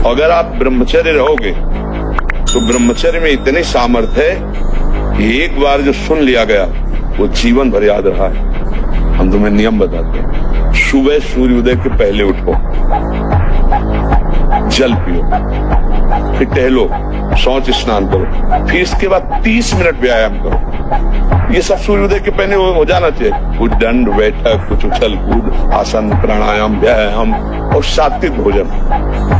अगर आप ब्रह्मचर्य रहोगे तो ब्रह्मचर्य में इतनी सामर्थ्य है कि एक बार जो सुन लिया गया वो जीवन भर याद रहा है। हम तुम्हें नियम बताते हैं, सुबह सूर्योदय के पहले उठो, जल पियो, फिर टहलो, शौच स्नान करो, फिर इसके बाद 30 मिनट व्यायाम करो। ये सब सूर्योदय के पहले हो जाना चाहिए। कुछ दंड बैठक, कुछ उछल कूद, आसन, प्राणायाम, व्यायाम और सात्विक भोजन।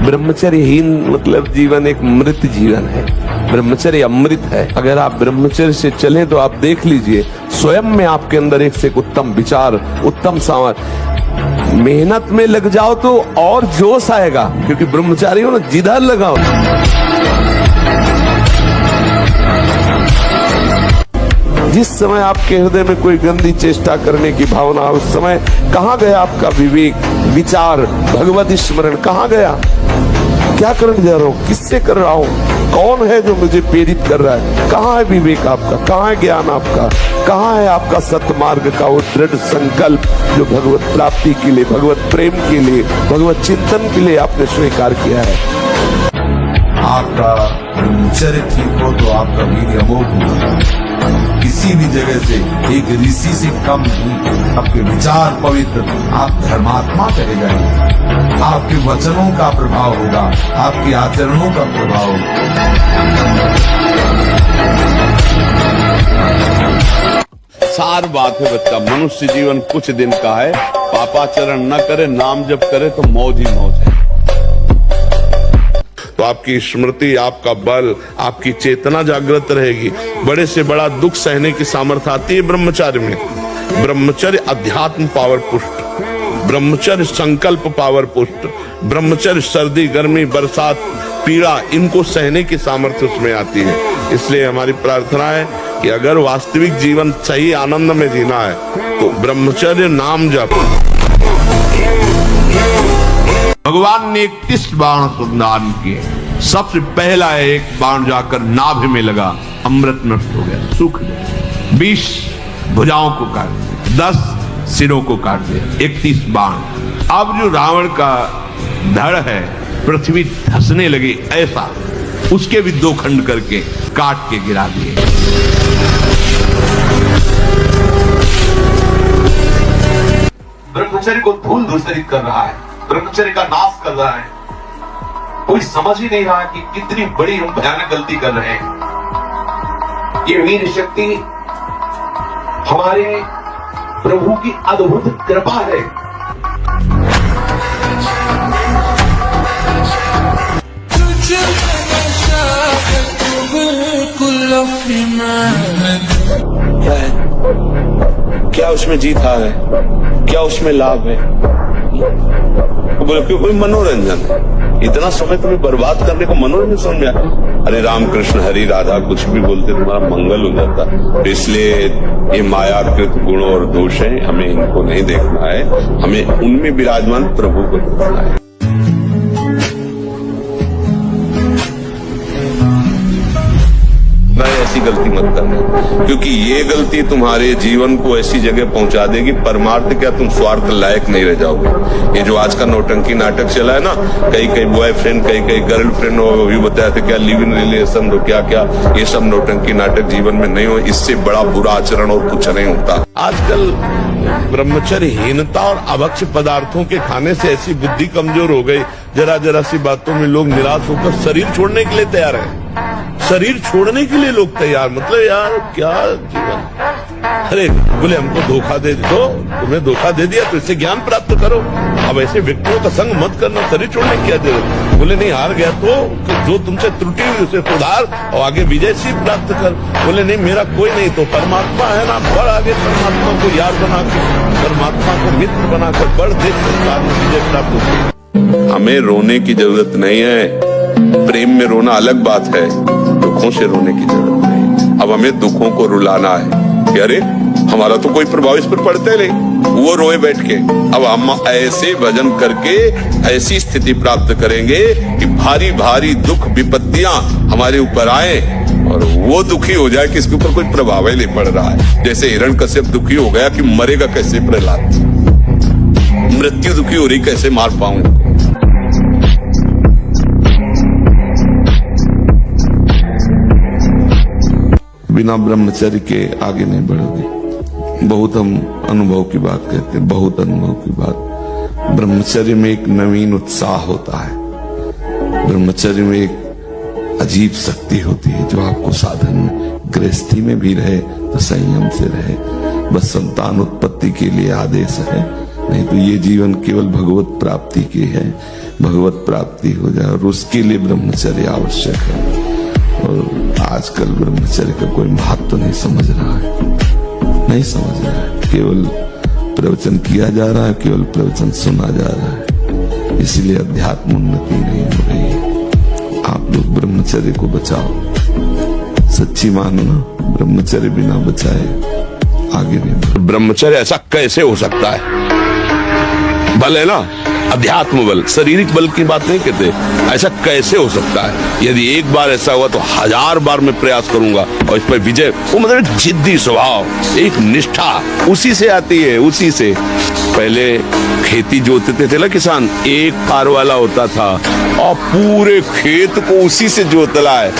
ब्रह्मचर्यहीन मतलब जीवन एक मृत जीवन है। ब्रह्मचर्य अमृत है। अगर आप ब्रह्मचर्य से चलें तो आप देख लीजिए स्वयं में आपके अंदर एक से एक उत्तम विचार, उत्तम सामर्थ्य। मेहनत में लग जाओ तो और जोश आएगा, क्योंकि ब्रह्मचारी हो ना, जिधर लगाओ। जिस समय आपके हृदय में कोई गंदी चेष्टा करने की भावना, उस समय कहाँ गया आपका विवेक, विचार, भगवत स्मरण कहाँ गया? क्या करने जा रहा हूँ, किससे कर रहा हूँ, कौन है जो मुझे प्रेरित कर रहा है? कहाँ है विवेक आपका, कहाँ है ज्ञान आपका, कहाँ है आपका सतमार्ग का वो दृढ़ संकल्प जो भगवत प्राप्ति के लिए, भगवत प्रेम के लिए, भगवत चिंतन के लिए आपने स्वीकार किया है? आपका ब्रह्मचर्य ठीक हो तो आपका वीर्य अमोघ होगा। किसी भी जगह से एक ऋषि से कम नहीं। आपके विचार पवित्र, आप धर्मात्मा कहे जाएंगे। आपके वचनों का प्रभाव होगा, आपके आचरणों का प्रभाव होगा। सार बात है बच्चा, मनुष्य जीवन कुछ दिन का है। पापाचरण न करे, नाम जप करे तो मौज ही मौज है। तो आपकी स्मृति, आपका बल, आपकी चेतना जागृत रहेगी। बड़े से बड़ा दुख सहने की सामर्थ्य आती है ब्रह्मचर्य में। ब्रह्मचर्य अध्यात्म पावर पुष्ट, ब्रह्मचर्य संकल्प पावर पुष्ट, ब्रह्मचर्य सर्दी, गर्मी, बरसात, पीड़ा, इनको सहने की सामर्थ्य उसमें आती है। इसलिए हमारी प्रार्थना है कि अगर वास्तविक जीवन सही आनंद में जीना है तो ब्रह्मचर्य, नाम जप। भगवान ने 31 बाण प्रदान किए। सबसे पहला एक बाण जाकर नाभि में लगा, अमृत नष्ट हो गया, सूख गया। 20 भुजाओं को काट दिया, 10 सिरों को काट दिया, 31 बाण। अब जो रावण का धड़ है, पृथ्वी धंसने लगी ऐसा, उसके भी 2 खंड करके काट के गिरा दिए। ब्रह्मचर्य को धूल धूसरित कर रहा है, ब्रह्मचर्य का नाश कर रहा है। कोई समझ ही नहीं रहा कि कितनी बड़ी हम भयानक गलती कर रहे हैं। ये वीर शक्ति हमारे प्रभु की अद्भुत कृपा है। क्या उसमें जीत हार है, क्या उसमें लाभ है? बोले क्यों? कोई मनोरंजन है। इतना समय तुम्हें बर्बाद करने को मनोरंजन समझ में आया? अरे राम कृष्ण हरि राधा कुछ भी बोलते तुम्हारा मंगल हो जाता। तो इसलिए ये मायाकृत गुण और दोष है, हमें इनको नहीं देखना है, हमें उनमें विराजमान प्रभु को देखना है। ऐसी गलती मत करना, क्योंकि ये गलती तुम्हारे जीवन को ऐसी जगह पहुंचा देगी, परमार्थ क्या तुम स्वार्थ लायक नहीं रह जाओगे। ये जो आज का नौटंकी नाटक चला है ना, कई बॉयफ्रेंड, कई गर्लफ्रेंड हो, भी बताया था क्या लिव इन रिलेशन हो, क्या क्या, ये सब नौटंकी नाटक जीवन में नहीं हो। इससे बड़ा बुरा आचरण और कुछ नहीं होता। आजकल ब्रह्मचर्यहीनता और अभक्ष्य पदार्थों के खाने से ऐसी बुद्धि कमजोर हो गई, जरा सी बातों में लोग निराश होकर शरीर छोड़ने के लिए तैयार है। शरीर छोड़ने के लिए लोग तैयार, मतलब यार क्या जीवन। अरे बोले हमको धोखा दे दो, तुम्हें धोखा दे दिया तो इससे ज्ञान प्राप्त करो। अब ऐसे व्यक्तियों का संग मत करना, शरीर छोड़ने की क्या जरूरत। बोले नहीं, हार गया तो जो तुमसे त्रुटि हुई उसे सुधार और आगे विजय सी प्राप्त कर। बोले नहीं, मेरा कोई नहीं तो परमात्मा है ना, बढ़ आगे परमात्मा को याद बना के, परमात्मा को मित्र बनाकर बढ़, देख संसार में विजय प्राप्त होती। हमें रोने की जरूरत नहीं है। प्रेम में रोना अलग बात है, दुखों से रोने की जरूरत नहीं। अब हमें दुखों को रुलाना है कि अरे हमारा तो कोई प्रभाव इस पर पड़ता नहीं, वो रोए बैठ के। अब हम ऐसे भजन करके ऐसी स्थिति प्राप्त करेंगे कि भारी भारी दुख विपत्तियां हमारे ऊपर आए और वो दुखी हो जाए कि इसके ऊपर कोई प्रभाव ही नहीं पड़ रहा है। जैसे हिरण्यकश्यप दुखी हो गया कि मरेगा कैसे प्रहलाद, मृत्यु दुखी हो रही कैसे मार पाऊं। बिना ब्रह्मचर्य के आगे नहीं बढ़ोगे। बहुत हम अनुभव की बात कहते हैं, बहुत अनुभव की बात। ब्रह्मचर्य में एक नवीन उत्साह होता है, ब्रह्मचर्य में एक अजीब शक्ति होती है जो आपको साधन में, गृहस्थी में भी रहे तो संयम से रहे। बस संतान उत्पत्ति के लिए आदेश है, नहीं तो ये जीवन केवल भगवत प्राप्ति की है। भगवत प्राप्ति हो जाए और उसके लिए ब्रह्मचर्य आवश्यक है। और आजकल ब्रह्मचर्य का कोई महत्व नहीं समझ रहा है, नहीं समझ रहा है। केवल प्रवचन किया जा रहा है, केवल प्रवचन सुना जा रहा है, इसलिए अध्यात्म उन्नति नहीं हो रही है। आप लोग ब्रह्मचर्य को बचाओ, सच्ची मानो ना, ब्रह्मचर्य बिना बचाए आगे नहीं। ब्रह्मचर्य ऐसा कैसे हो सकता है? बल है ना, अध्यात्म बल, शारीरिक बल की बात नहीं कहते। ऐसा कैसे हो सकता है? यदि एक बार ऐसा हुआ तो 1000 बार मैं प्रयास करूंगा और इस पर विजय। वो मतलब जिद्दी स्वभाव, एक निष्ठा उसी से आती है, उसी से। पहले खेती जोतते थे ना किसान, एक पार वाला होता था और पूरे खेत को उसी से जोतला है,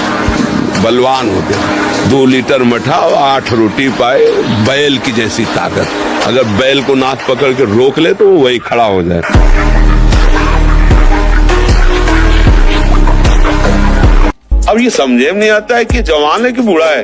बलवान होते। 2 लीटर मठा और 8 रोटी पाए, बैल की जैसी ताकत। अगर बैल को नाक पकड़ के रोक ले तो वो वही खड़ा हो जाए। अब ये समझे में नहीं आता है कि जवान है कि बूढ़ा है।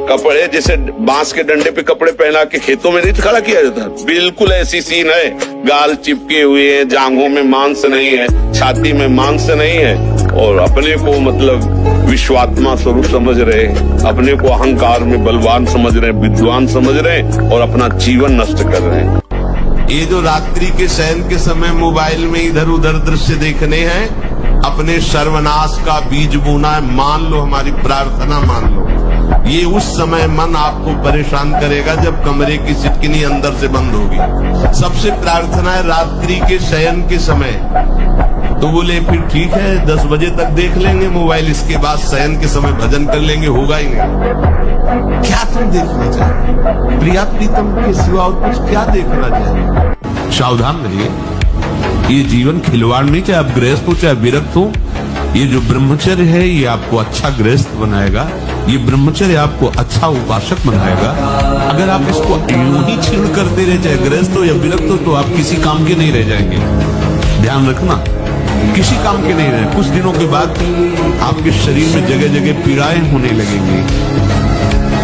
कपड़े जैसे बांस के डंडे पे कपड़े पहना के खेतों में नहीं खड़ा किया जाता, बिल्कुल ऐसी सीन है। गाल चिपके हुए हैं, जांघों में मांस नहीं है, छाती में मांस नहीं है, और अपने को मतलब विश्वात्मा स्वरूप समझ रहे, अपने को अहंकार में बलवान समझ रहे, विद्वान समझ रहे और अपना जीवन नष्ट कर रहे हैं। ये जो रात्रि के शयन के समय मोबाइल में इधर उधर दृश्य देखने हैं, अपने सर्वनाश का बीज बोना है। मान लो, हमारी प्रार्थना मान लो, ये उस समय मन आपको परेशान करेगा जब कमरे की सिटकिनी अंदर से बंद होगी। सबसे प्रार्थना है रात्रि के शयन के समय। तो बोले फिर ठीक है, 10 बजे तक देख लेंगे मोबाइल, इसके बाद शयन के समय भजन कर लेंगे, होगा ही नहीं। क्या तुम देखना चाहते? प्रिया प्रीतम के सिवा और कुछ क्या देखना चाहते? सावधान रहिए, ये जीवन खिलवाड़ नहीं, चाहे आप गृहस्थ हो चाहे विरक्त हो। ये जो ब्रह्मचर्य है ये आपको अच्छा गृहस्थ बनाएगा, ये ब्रह्मचर्य आपको अच्छा उपासक बनाएगा। अगर आप इसको यूं ही छीण करते रहे, चाहे गृहस्थ हो या विरक्त हो, तो आप किसी काम के नहीं रह जाएंगे। ध्यान रखना, किसी काम के नहीं रहे। कुछ दिनों के बाद आपके शरीर में जगह जगह पीड़ाएं होने लगेंगी,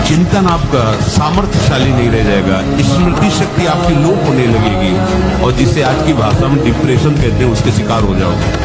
चिंतन आपका सामर्थ्यशाली नहीं रह जाएगा, स्मृति शक्ति आपकी लोप होने लगेगी, और जिसे आज की भाषा में डिप्रेशन कहते हैं उसके शिकार हो जाओगे।